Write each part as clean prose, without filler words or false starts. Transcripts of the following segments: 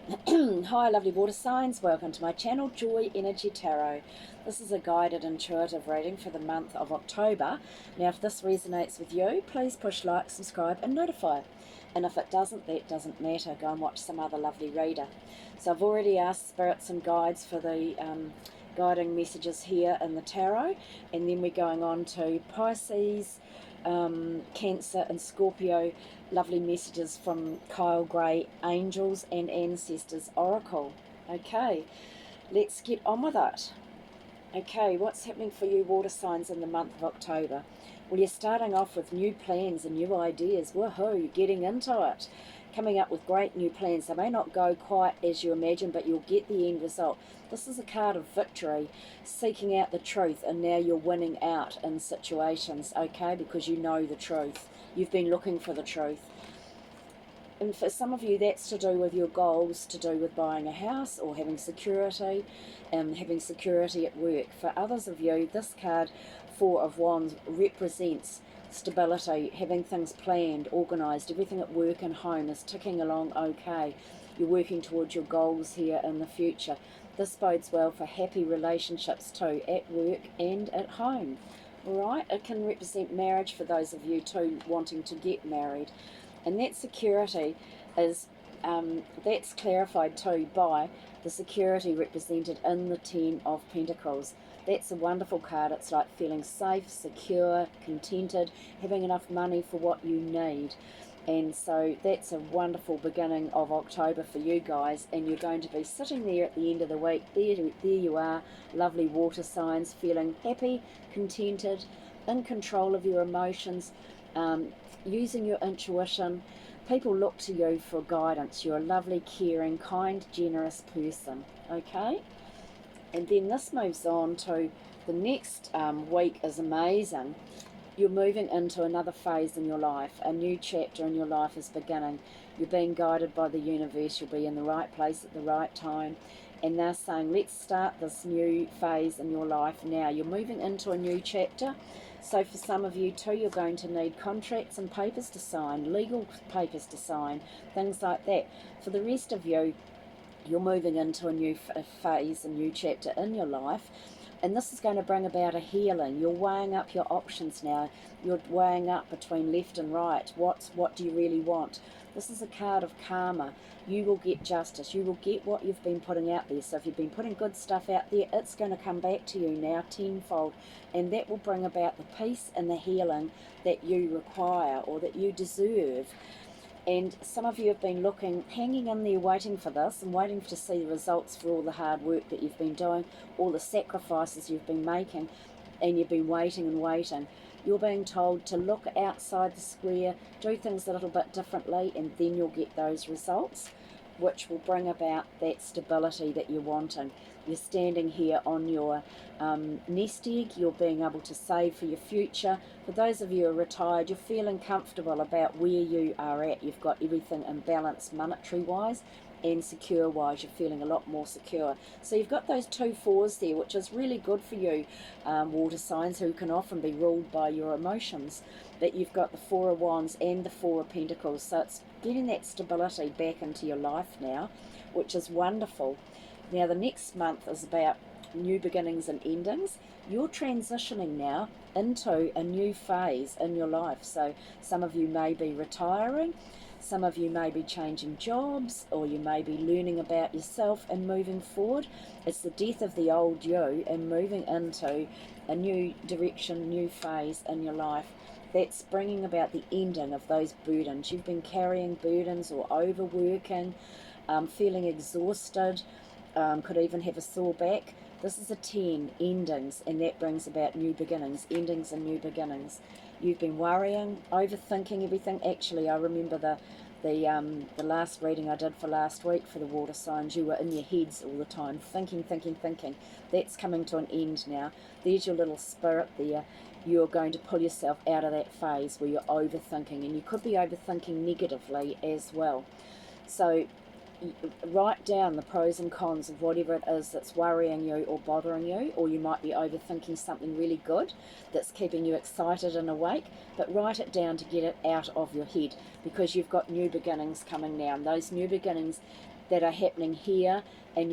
Hi lovely water signs, welcome to my channel Joy Energy Tarot. This is a guided intuitive reading for the month of October. Now if this resonates with you, please push like, subscribe and notify. And if it doesn't, that doesn't matter, go and watch some other lovely reader. So I've already asked spirits and guides for the guiding messages here in the tarot, and then we're going on to Pisces, Cancer and Scorpio, lovely messages from Kyle Gray, Angels and Ancestors Oracle. Okay, let's get on with it. Okay, what's happening for you water signs in the month of October? Well, you're starting off with new plans and new ideas. Woohoo, you're getting into it. Coming up with great new plans. They may not go quite as you imagine, but you'll get the end result. This is a card of victory, seeking out the truth, and now you're winning out in situations, okay, because you know the truth. You've been looking for the truth. And for some of you, that's to do with your goals, to do with buying a house or having security at work. For others of you, this card, Four of Wands, represents stability, having things planned, organised, everything at work and home is ticking along okay. You're working towards your goals here in the future. This bodes well for happy relationships too, at work and at home. Alright, it can represent marriage for those of you too wanting to get married. And that security is, that's clarified too by the security represented in the Ten of Pentacles. That's a wonderful card. It's like feeling safe, secure, contented, having enough money for what you need. And so that's a wonderful beginning of October for you guys, and you're going to be sitting there at the end of the week. There you are, lovely water signs, feeling happy, contented, in control of your emotions, using your intuition. People look to you for guidance. You're a lovely, caring, kind, generous person, okay? And then this moves on to the next week is amazing. You're moving into another phase in your life. A new chapter in your life is beginning. You're being guided by the universe. You'll be in the right place at the right time. And they're saying, let's start this new phase in your life now. You're moving into a new chapter. So for some of you too, you're going to need contracts and papers to sign, legal papers to sign, things like that. For the rest of you, you're moving into a new phase, a new chapter in your life. And this is going to bring about a healing. You're weighing up your options now. You're weighing up between left and right. What do you really want? This is a card of karma. You will get justice. You will get what you've been putting out there. So if you've been putting good stuff out there, it's going to come back to you now tenfold. And that will bring about the peace and the healing that you require or that you deserve. And some of you have been looking, hanging in there waiting for this and waiting to see the results for all the hard work that you've been doing, all the sacrifices you've been making, and you've been waiting and waiting. You're being told to look outside the square, do things a little bit differently, and then you'll get those results, which will bring about that stability that you're wanting. You're standing here on your nest egg. You're being able to save for your future. For those of you who are retired, you're feeling comfortable about where you are at. You've got everything in balance monetary-wise and secure-wise. You're feeling a lot more secure. So you've got those 2 fours there, which is really good for you, water signs, who can often be ruled by your emotions. But you've got the Four of Wands and the Four of Pentacles. So it's getting that stability back into your life now, which is wonderful. Now the next month is about new beginnings and endings. You're transitioning now into a new phase in your life. So some of you may be retiring, some of you may be changing jobs, or you may be learning about yourself and moving forward. It's the death of the old you and moving into a new direction, new phase in your life. That's bringing about the ending of those burdens. You've been carrying burdens or overworking, feeling exhausted, could even have a sore back. This is a 10, endings, and that brings about new beginnings, endings and new beginnings. You've been worrying, overthinking everything. Actually, I remember the last reading I did for last week for the water signs. You were in your heads all the time, thinking. That's coming to an end now. There's your little spirit there. You're going to pull yourself out of that phase where you're overthinking, and you could be overthinking negatively as well. So write down the pros and cons of whatever it is that's worrying you or bothering you, or you might be overthinking something really good that's keeping you excited and awake, but write it down to get it out of your head, because you've got new beginnings coming now, and those new beginnings that are happening here, and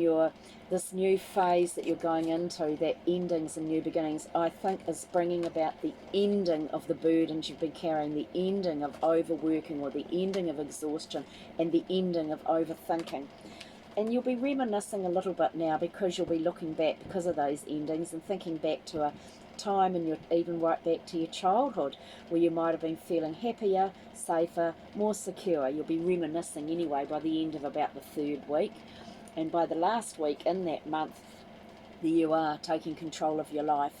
this new phase that you're going into, that endings and new beginnings, I think is bringing about the ending of the burdens you've been carrying, the ending of overworking, or the ending of exhaustion, and the ending of overthinking. And you'll be reminiscing a little bit now, because you'll be looking back because of those endings and thinking back to a time, and you're even right back to your childhood, where you might have been feeling happier, safer, more secure. You'll be reminiscing anyway by the end of about the 3rd week. And by the last week in that month, you are taking control of your life,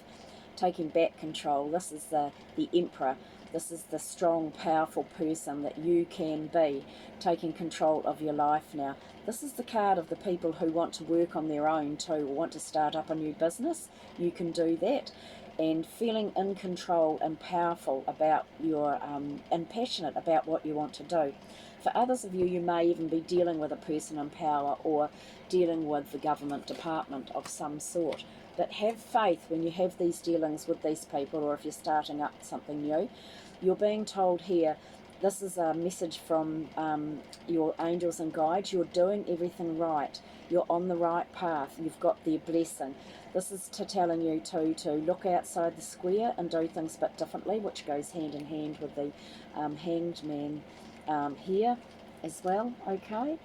taking back control. This is the Emperor. This is the strong, powerful person that you can be, taking control of your life now. This is the card of the people who want to work on their own too, or want to start up a new business. You can do that. And feeling in control and powerful about and passionate about what you want to do. For others of you, you may even be dealing with a person in power, or dealing with the government department of some sort. But have faith when you have these dealings with these people, or if you're starting up something new. You're being told here, this is a message from your angels and guides, you're doing everything right. You're on the right path. You've got their blessing. This is telling you to look outside the square and do things a bit differently, which goes hand in hand with the Hanged Man here as well, okay?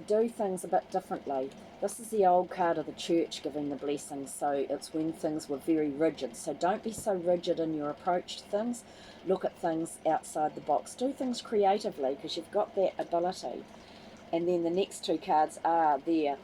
Do things a bit differently. This is the old card of the church giving the blessing, so it's when things were very rigid. So don't be so rigid in your approach to things. Look at things outside the box. Do things creatively, because you've got that ability. And then the next 2 cards are there,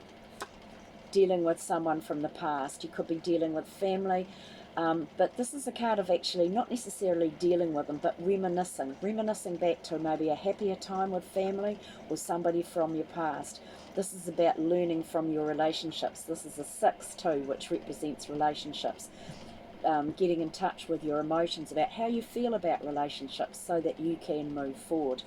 dealing with someone from the past. You could be dealing with family, but this is a card of actually not necessarily dealing with them, but reminiscing back to maybe a happier time with family or somebody from your past. This is about learning from your relationships. This is a 6 too, which represents relationships. Getting in touch with your emotions about how you feel about relationships, so that you can move forward.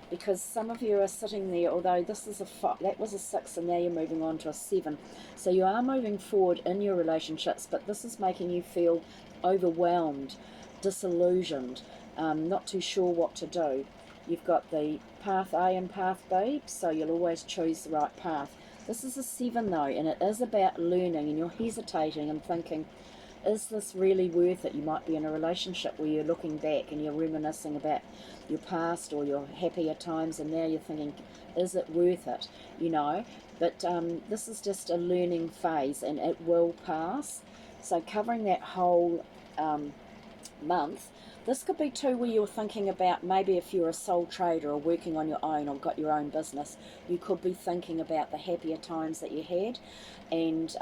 Because some of you are sitting there, although this is that was a 6, and now you're moving on to a 7. So you are moving forward in your relationships, but this is making you feel overwhelmed, disillusioned, not too sure what to do. You've got the path A and path B, so you'll always choose the right path. This is a 7 though, and it is about learning, and you're hesitating and thinking, is this really worth it? You might be in a relationship where you're looking back and you're reminiscing about your past or your happier times, and now you're thinking, is it worth it? You know, but this is just a learning phase, and it will pass. So covering that whole month, this could be too where you're thinking about, maybe if you're a sole trader or working on your own or got your own business, you could be thinking about the happier times that you had, and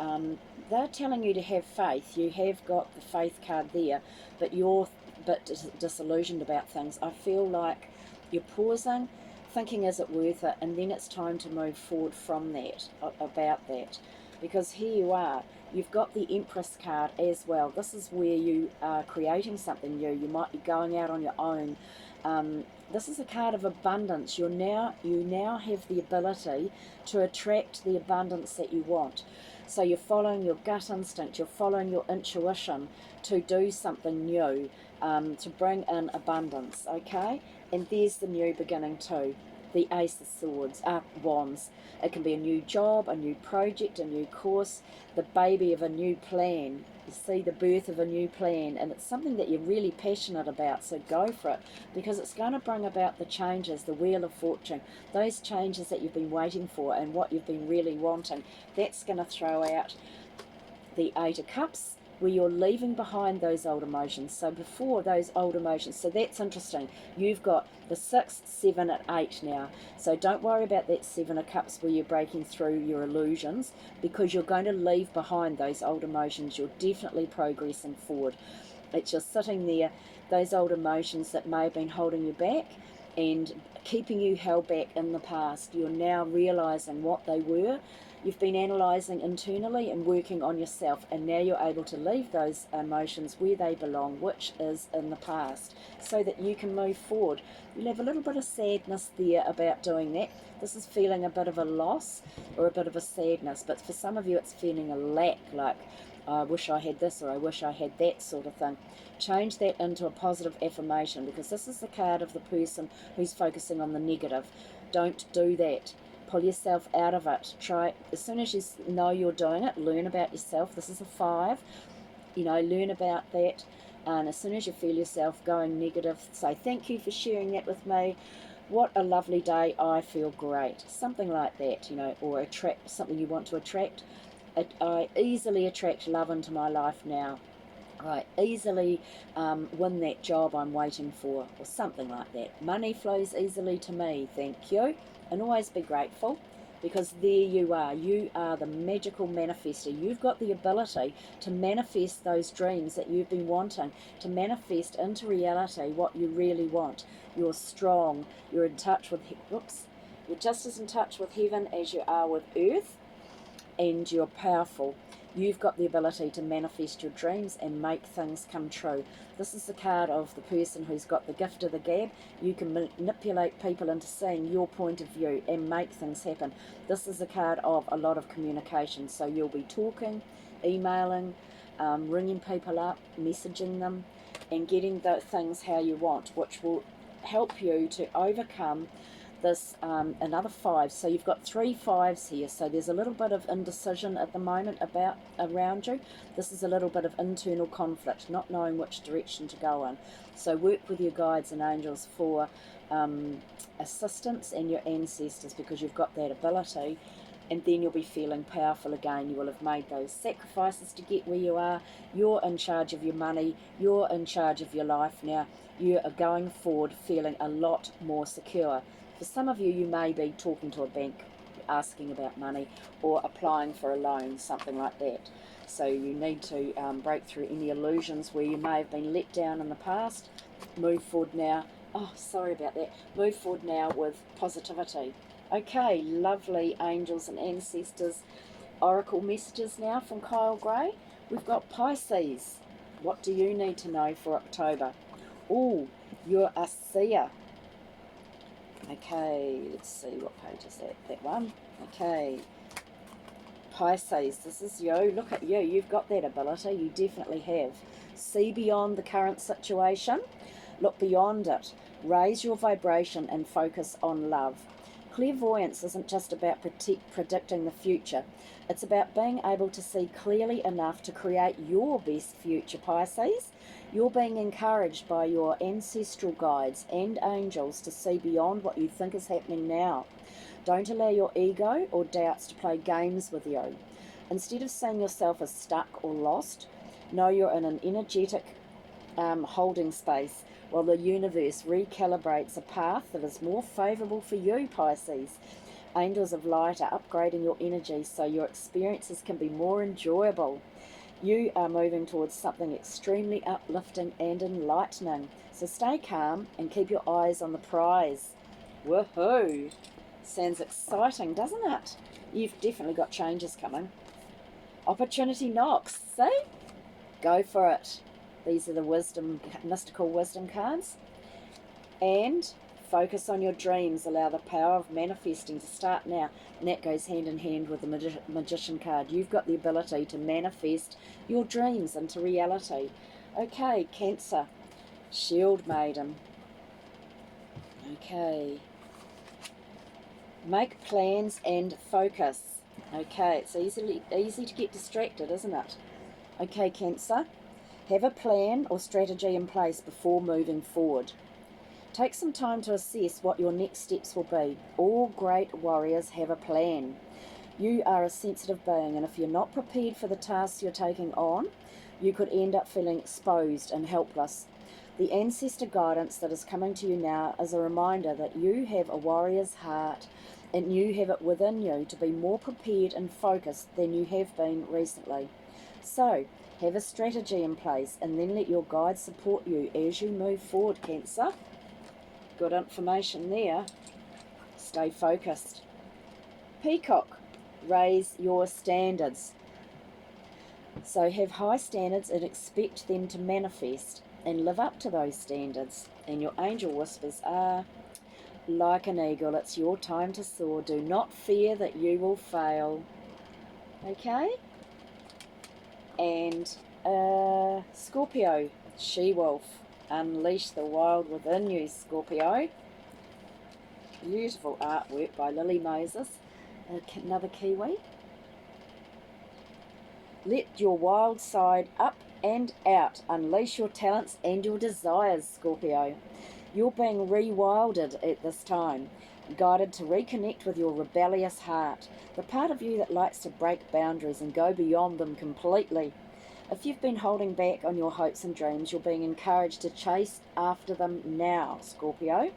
they're telling you to have faith. You have got the faith card there, but you're a bit disillusioned about things. I feel like you're pausing, thinking, is it worth it? And then it's time to move forward from that, about that. Because here you are, you've got the Empress card as well. This is where you are creating something new. You might be going out on your own. This is a card of abundance. You now have the ability to attract the abundance that you want. So you're following your gut instinct, you're following your intuition to do something new, to bring in abundance, okay? And there's the new beginning too. The Ace of Swords, Wands. It can be a new job, a new project, a new course, the baby of a new plan. You see the birth of a new plan, and it's something that you're really passionate about, so go for it, because it's going to bring about the changes, the Wheel of Fortune, those changes that you've been waiting for and what you've been really wanting. That's going to throw out the 8 of Cups, where you're leaving behind those old emotions. So before those old emotions, so that's interesting. You've got the 6, 7, and 8 now. So don't worry about that 7 of Cups where you're breaking through your illusions, because you're going to leave behind those old emotions. You're definitely progressing forward. It's just sitting there, those old emotions that may have been holding you back, and keeping you held back in the past. You're now realizing what they were. You've been analysing internally and working on yourself, and now you're able to leave those emotions where they belong, which is in the past, so that you can move forward. You'll have a little bit of sadness there about doing that. This is feeling a bit of a loss or a bit of a sadness, but for some of you it's feeling a lack, like I wish I had this or I wish I had that sort of thing. Change that into a positive affirmation, because this is the card of the person who's focusing on the negative. Don't do that. Pull yourself out of it. Try, as soon as you know you're doing it, learn about yourself. This is a 5. Learn about that. And as soon as you feel yourself going negative, say thank you for sharing that with me. What a lovely day. I feel great. Something like that, or attract something you want to attract. I easily attract love into my life now. I easily win that job I'm waiting for, or something like that. Money flows easily to me, thank you. And always be grateful, because there you are. You are the magical manifester. You've got the ability to manifest those dreams that you've been wanting, to manifest into reality what you really want. You're strong. You're in touch with, you're just as in touch with heaven as you are with earth, and you're powerful. You've got the ability to manifest your dreams and make things come true. This is the card of the person who's got the gift of the gab. You can manipulate people into seeing your point of view and make things happen. This is a card of a lot of communication. So you'll be talking, emailing, ringing people up, messaging them, and getting the things how you want, which will help you to overcome this another 5. So you've got 3 5s here, so there's a little bit of indecision at the moment around you. This is a little bit of internal conflict, not knowing which direction to go in. So work with your guides and angels for assistance, and your ancestors, because you've got that ability, and then you'll be feeling powerful again. You will have made those sacrifices to get where you are. You're in charge of your money. You're in charge of your life now. You are going forward feeling a lot more secure. For some of you, you may be talking to a bank, asking about money, or applying for a loan, something like that. So you need to break through any illusions where you may have been let down in the past. Move forward now. Oh, sorry about that. Move forward now with positivity. Okay, lovely angels and ancestors. Oracle messages now from Kyle Gray. We've got Pisces. What do you need to know for October? Oh, you're a seer. Okay, let's see, what page is that? That one. Okay. Pisces, this is you. Look at you. You've got that ability. You definitely have. See beyond the current situation. Look beyond it. Raise your vibration and focus on love. Clairvoyance isn't just about predicting the future. It's about being able to see clearly enough to create your best future, Pisces. You're being encouraged by your ancestral guides and angels to see beyond what you think is happening now. Don't allow your ego or doubts to play games with you. Instead of seeing yourself as stuck or lost, know you're in an energetic holding space while the universe recalibrates a path that is more favourable for you, Pisces. Angels of light are upgrading your energy so your experiences can be more enjoyable. You are moving towards something extremely uplifting and enlightening. So stay calm and keep your eyes on the prize. Woohoo! Sounds exciting, doesn't it? You've definitely got changes coming. Opportunity knocks. See? Go for it. These are the mystical wisdom cards. And focus on your dreams. Allow the power of manifesting to start now. And that goes hand in hand with the magician card. You've got the ability to manifest your dreams into reality. Okay, Cancer. Shield Maiden. Okay. Make plans and focus. Okay, it's easy to get distracted, isn't it? Okay, Cancer. Have a plan or strategy in place before moving forward. Take some time to assess what your next steps will be. All great warriors have a plan. You are a sensitive being, and if you're not prepared for the tasks you're taking on, you could end up feeling exposed and helpless. The ancestor guidance that is coming to you now is a reminder that you have a warrior's heart, and you have it within you to be more prepared and focused than you have been recently. So, have a strategy in place and then let your guides support you as you move forward, Cancer. Good information there. Stay focused. Peacock, raise your standards. So have high standards and expect them to manifest and live up to those standards. And your angel whispers are, like an eagle, it's your time to soar. Do not fear that you will fail. Okay? And Scorpio, she-wolf, unleash the wild within you, Scorpio. Beautiful artwork by Lily Moses, another Kiwi. Let your wild side up and out. Unleash your talents and your desires, Scorpio. You're being rewilded at this time, guided to reconnect with your rebellious heart, the part of you that likes to break boundaries and go beyond them completely. If you've been holding back on your hopes and dreams, you're being encouraged to chase after them now, Scorpio.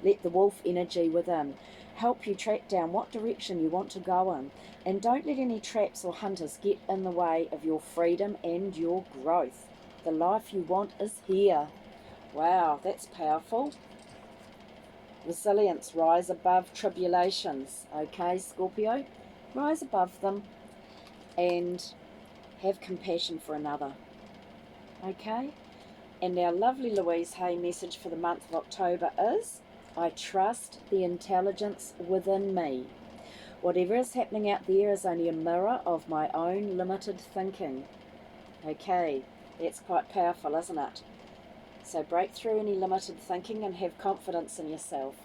Let the wolf energy within help you track down what direction you want to go in, and don't let any traps or hunters get in the way of your freedom and your growth. The life you want is here. Wow, that's powerful. Resilience, rise above tribulations. Okay, Scorpio, rise above them and have compassion for another. Okay, and our lovely Louise Hay message for the month of October is, I trust the intelligence within me. Whatever is happening out there is only a mirror of my own limited thinking. Okay, that's quite powerful, isn't it? So break through any limited thinking and have confidence in yourself.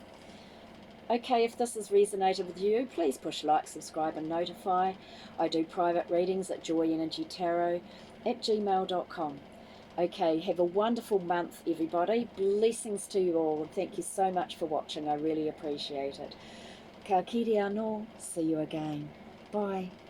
Okay, if this has resonated with you, please push like, subscribe and notify. I do private readings at joyenergytarot@gmail.com. Okay, have a wonderful month, everybody. Blessings to you all, and thank you so much for watching. I really appreciate it. Ka kite anō. See you again. Bye.